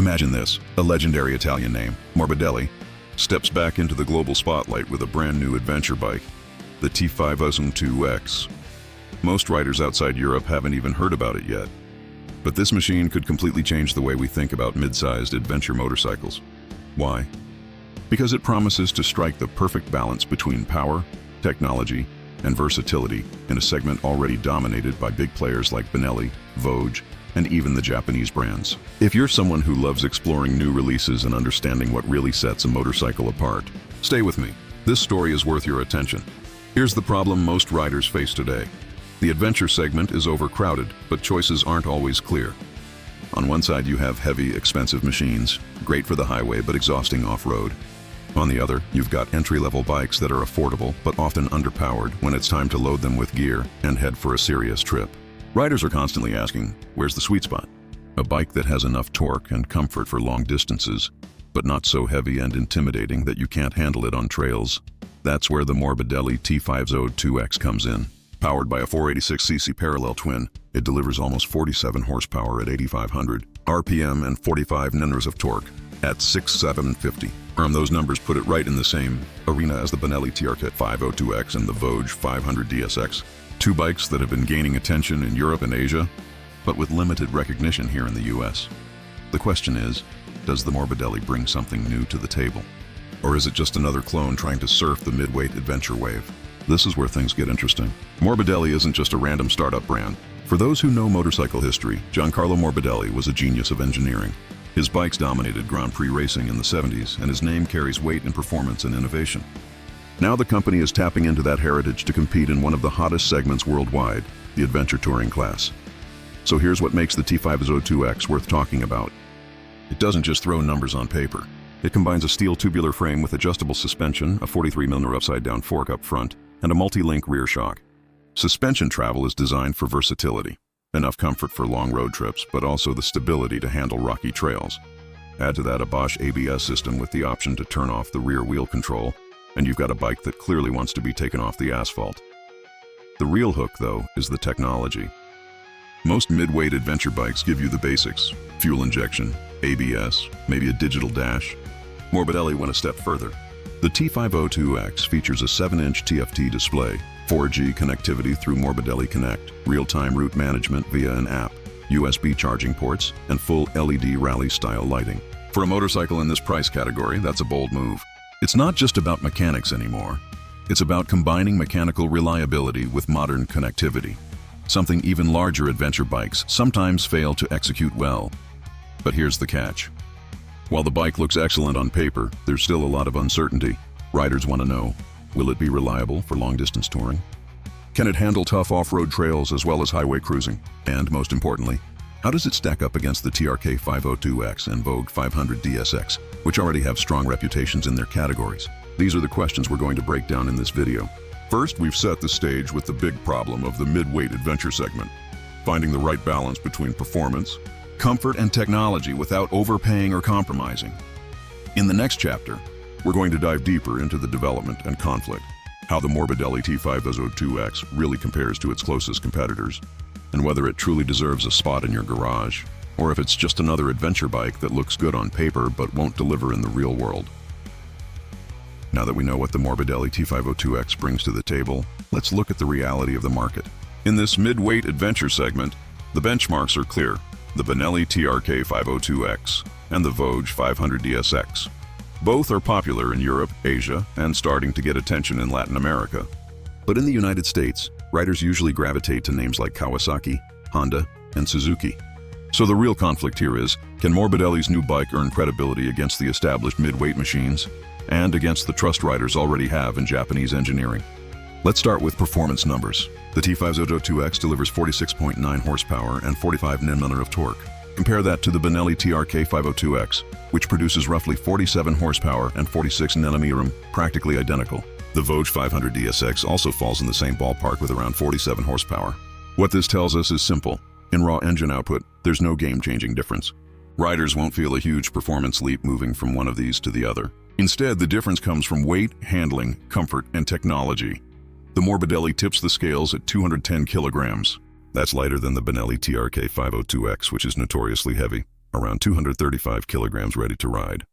Imagine this, a legendary Italian name, Morbidelli, steps back into the global spotlight with a brand new adventure bike, the T502X. Most riders outside Europe haven't even heard about it yet. But this machine could completely change the way we think about mid-sized adventure motorcycles. Why? Because it promises to strike the perfect balance between power, technology, and versatility in a segment already dominated by big players like Benelli, Voge, and even the Japanese brands. If you're someone who loves exploring new releases and understanding what really sets a motorcycle apart, stay with me. This story is worth your attention. Here's the problem most riders face today. The adventure segment is overcrowded, but choices aren't always clear. On one side you have heavy, expensive machines, great for the highway but exhausting off-road. On the other, you've got entry-level bikes that are affordable but often underpowered when it's time to load them with gear and head for a serious trip. Riders are constantly asking, where's the sweet spot? A bike that has enough torque and comfort for long distances, but not so heavy and intimidating that you can't handle it on trails. That's where the Morbidelli T502X comes in. Powered by a 486cc parallel twin, it delivers almost 47 horsepower at 8,500 RPM and 45 Nm of torque at 6,750. Those numbers put it right in the same arena as the Benelli TRK 502X and the Voge 500DSX. Two bikes that have been gaining attention in Europe and Asia, but with limited recognition here in the US. The question is, does the Morbidelli bring something new to the table? Or is it just another clone trying to surf the mid-weight adventure wave? This is where things get interesting. Morbidelli isn't just a random startup brand. For those who know motorcycle history, Giancarlo Morbidelli was a genius of engineering. His bikes dominated Grand Prix racing in the 70s, and his name carries weight and performance and innovation. Now the company is tapping into that heritage to compete in one of the hottest segments worldwide, the adventure touring class. So here's what makes the T502X worth talking about. It doesn't just throw numbers on paper. It combines a steel tubular frame with adjustable suspension, a 43mm upside-down fork up front, and a multi-link rear shock. Suspension travel is designed for versatility. Enough comfort for long road trips, but also the stability to handle rocky trails. Add to that a Bosch ABS system with the option to turn off the rear wheel control, and you've got a bike that clearly wants to be taken off the asphalt. The real hook, though, is the technology. Most mid-weight adventure bikes give you the basics: fuel injection, ABS, maybe a digital dash. Morbidelli went a step further. The T502X features a 7-inch TFT display, 4G connectivity through Morbidelli Connect, real-time route management via an app, USB charging ports, and full LED rally-style lighting. For a motorcycle in this price category, that's a bold move. It's not just about mechanics anymore. It's about combining mechanical reliability with modern connectivity, something even larger adventure bikes sometimes fail to execute well. But here's the catch. While the bike looks excellent on paper, there's still a lot of uncertainty. Riders want to know, will it be reliable for long-distance touring? Can it handle tough off-road trails as well as highway cruising? And most importantly, how does it stack up against the TRK 502X and Voge 500DSX, which already have strong reputations in their categories? These are the questions we're going to break down in this video. First, we've set the stage with the big problem of the mid-weight adventure segment, finding the right balance between performance, comfort, and technology without overpaying or compromising. In the next chapter, we're going to dive deeper into the development and conflict, how the Morbidelli T502X really compares to its closest competitors, and whether it truly deserves a spot in your garage, or if it's just another adventure bike that looks good on paper but won't deliver in the real world. Now that we know what the Morbidelli T502X brings to the table, let's look at the reality of the market. In this mid-weight adventure segment, the benchmarks are clear: the Benelli TRK 502X and the Voge 500DSX. Both are popular in Europe, Asia, and starting to get attention in Latin America. But in the United States, riders usually gravitate to names like Kawasaki, Honda, and Suzuki. So the real conflict here is, can Morbidelli's new bike earn credibility against the established mid-weight machines and against the trust riders already have in Japanese engineering? Let's start with performance numbers. The T502X delivers 46.9 horsepower and 45 Nm of torque. Compare that to the Benelli TRK 502X, which produces roughly 47 horsepower and 46 Nm, practically identical. The Voge 500DSX also falls in the same ballpark with around 47 horsepower. What this tells us is simple. In raw engine output, there's no game-changing difference. Riders won't feel a huge performance leap moving from one of these to the other. Instead, the difference comes from weight, handling, comfort, and technology. The Morbidelli tips the scales at 210 kilograms. That's lighter than the Benelli TRK 502X, which is notoriously heavy. around 235 kilograms ready to ride.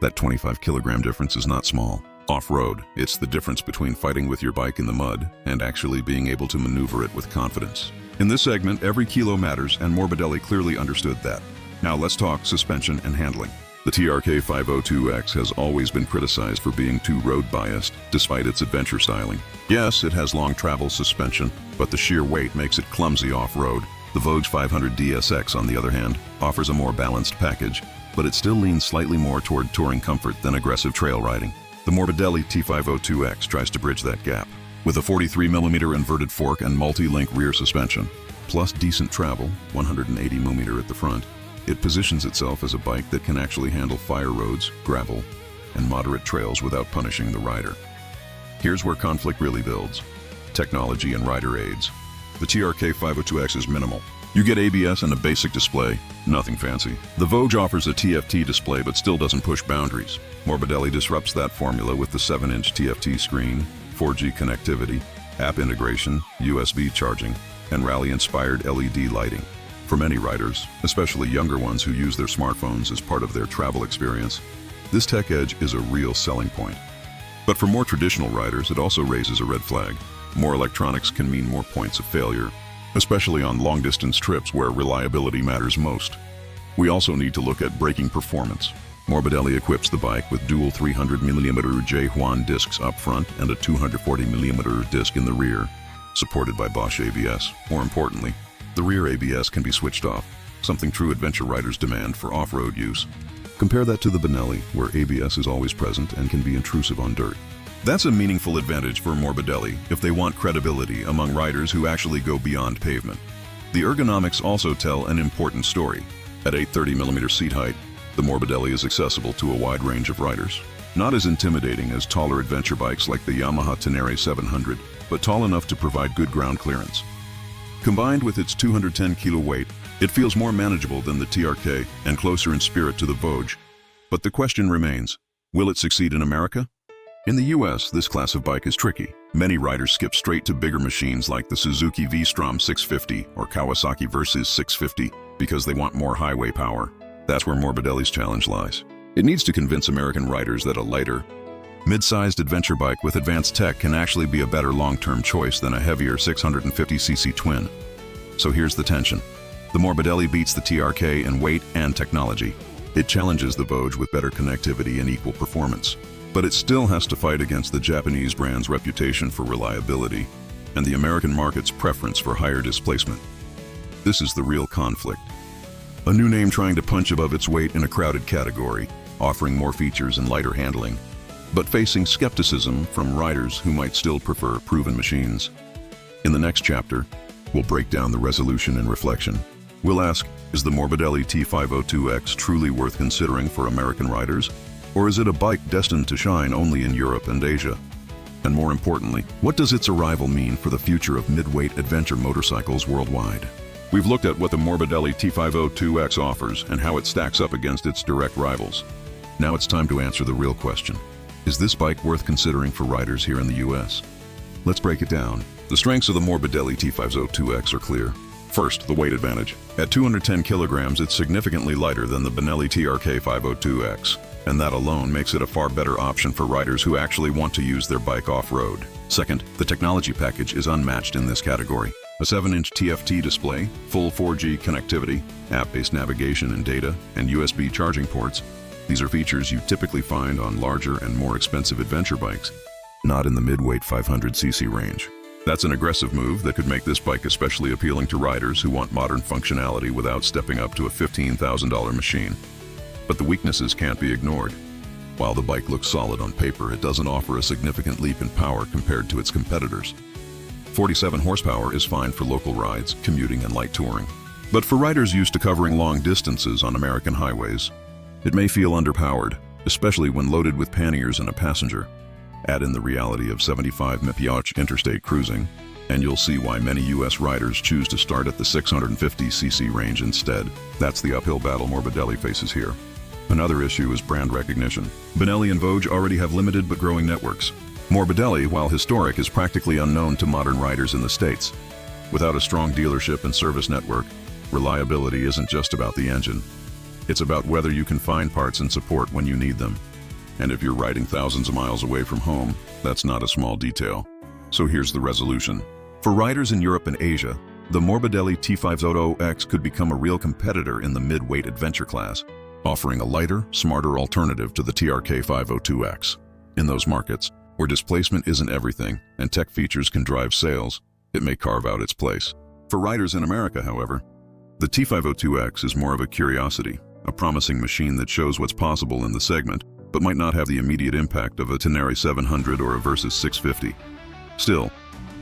That 25 kilogram difference is not small. Off-road, it's the difference between fighting with your bike in the mud and actually being able to maneuver it with confidence. In this segment, every kilo matters, and Morbidelli clearly understood that. Now let's talk suspension and handling. The TRK 502X has always been criticized for being too road-biased, despite its adventure styling. Yes, it has long travel suspension, but the sheer weight makes it clumsy off-road. The Voge 500DSX, on the other hand, offers a more balanced package, but it still leans slightly more toward touring comfort than aggressive trail riding. The Morbidelli T502X tries to bridge that gap. With a 43mm inverted fork and multi-link rear suspension, plus decent travel, 180mm at the front, it positions itself as a bike that can actually handle fire roads, gravel, and moderate trails without punishing the rider. Here's where conflict really builds: technology and rider aids. The TRK 502X is minimal. You get ABS and a basic display, nothing fancy. The Voge offers a TFT display but still doesn't push boundaries. Morbidelli disrupts that formula with the 7-inch TFT screen, 4G connectivity, app integration, USB charging, and rally-inspired LED lighting. For many riders, especially younger ones who use their smartphones as part of their travel experience, this tech edge is a real selling point. But for more traditional riders, it also raises a red flag. More electronics can mean more points of failure, especially on long-distance trips where reliability matters most. We also need to look at braking performance. Morbidelli equips the bike with dual 300mm J-Huan discs up front and a 240mm disc in the rear, supported by Bosch ABS. More importantly, the rear ABS can be switched off, something true adventure riders demand for off-road use. Compare that to the Benelli, where ABS is always present and can be intrusive on dirt. That's a meaningful advantage for Morbidelli if they want credibility among riders who actually go beyond pavement. The ergonomics also tell an important story. At 830mm seat height, the Morbidelli is accessible to a wide range of riders. Not as intimidating as taller adventure bikes like the Yamaha Tenere 700, but tall enough to provide good ground clearance. Combined with its 210 kilo weight, it feels more manageable than the TRK and closer in spirit to the Voge. But the question remains, will it succeed in America? In the US, this class of bike is tricky. Many riders skip straight to bigger machines like the Suzuki V-Strom 650 or Kawasaki Versys 650 because they want more highway power. That's where Morbidelli's challenge lies. It needs to convince American riders that a lighter, mid-sized adventure bike with advanced tech can actually be a better long-term choice than a heavier 650cc twin. So here's the tension. The Morbidelli beats the TRK in weight and technology. It challenges the Voge with better connectivity and equal performance. But it still has to fight against the Japanese brand's reputation for reliability and the American market's preference for higher displacement. This is the real conflict. A new name trying to punch above its weight in a crowded category, offering more features and lighter handling, but facing skepticism from riders who might still prefer proven machines. In the next chapter, we'll break down the resolution and reflection. We'll ask, is the Morbidelli T502X truly worth considering for American riders? Or is it a bike destined to shine only in Europe and Asia? And more importantly, what does its arrival mean for the future of mid-weight adventure motorcycles worldwide? We've looked at what the Morbidelli T502X offers and how it stacks up against its direct rivals. Now it's time to answer the real question. Is this bike worth considering for riders here in the US? Let's break it down. The strengths of the Morbidelli T502X are clear. First, the weight advantage. At 210 kilograms, it's significantly lighter than the Benelli TRK 502X. And that alone makes it a far better option for riders who actually want to use their bike off-road. Second, the technology package is unmatched in this category. A 7-inch TFT display, full 4G connectivity, app-based navigation and data, and USB charging ports. These are features you typically find on larger and more expensive adventure bikes, not in the mid-weight 500cc range. That's an aggressive move that could make this bike especially appealing to riders who want modern functionality without stepping up to a $15,000 machine. But the weaknesses can't be ignored. While the bike looks solid on paper, it doesn't offer a significant leap in power compared to its competitors. 47 horsepower is fine for local rides, commuting, and light touring. But for riders used to covering long distances on American highways, it may feel underpowered, especially when loaded with panniers and a passenger. Add in the reality of 75 mph interstate cruising, and you'll see why many US riders choose to start at the 650cc range instead. That's the uphill battle Morbidelli faces here. Another issue is brand recognition. Benelli and Voge already have limited but growing networks. Morbidelli, while historic, is practically unknown to modern riders in the States. Without a strong dealership and service network, reliability isn't just about the engine. It's about whether you can find parts and support when you need them. And if you're riding thousands of miles away from home, that's not a small detail. So here's the resolution. For riders in Europe and Asia, the Morbidelli T502X could become a real competitor in the mid-weight adventure class, offering a lighter, smarter alternative to the TRK 502X. In those markets, where displacement isn't everything and tech features can drive sales, it may carve out its place. For riders in America, however, the T502X is more of a curiosity, a promising machine that shows what's possible in the segment, but might not have the immediate impact of a Tenere 700 or a Versys 650. Still,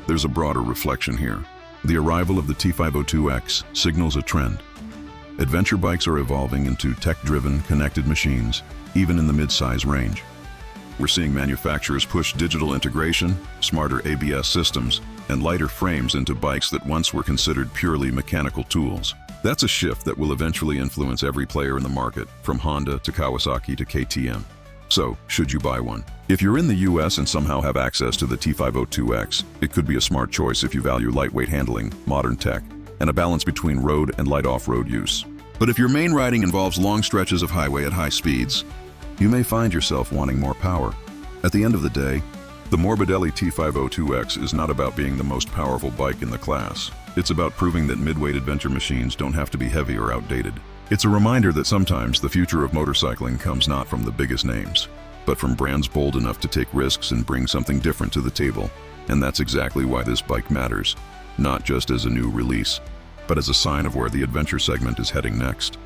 there's a broader reflection here. The arrival of the T502X signals a trend. Adventure bikes are evolving into tech-driven, connected machines, even in the mid-size range. We're seeing manufacturers push digital integration, smarter ABS systems, and lighter frames into bikes that once were considered purely mechanical tools. That's a shift that will eventually influence every player in the market, from Honda to Kawasaki to KTM. So, should you buy one? If you're in the US and somehow have access to the T502X, it could be a smart choice if you value lightweight handling, modern tech, and a balance between road and light off-road use. But if your main riding involves long stretches of highway at high speeds, you may find yourself wanting more power. At the end of the day, the Morbidelli T502X is not about being the most powerful bike in the class. It's about proving that mid-weight adventure machines don't have to be heavy or outdated. It's a reminder that sometimes the future of motorcycling comes not from the biggest names, but from brands bold enough to take risks and bring something different to the table. And that's exactly why this bike matters, not just as a new release, but as a sign of where the adventure segment is heading next.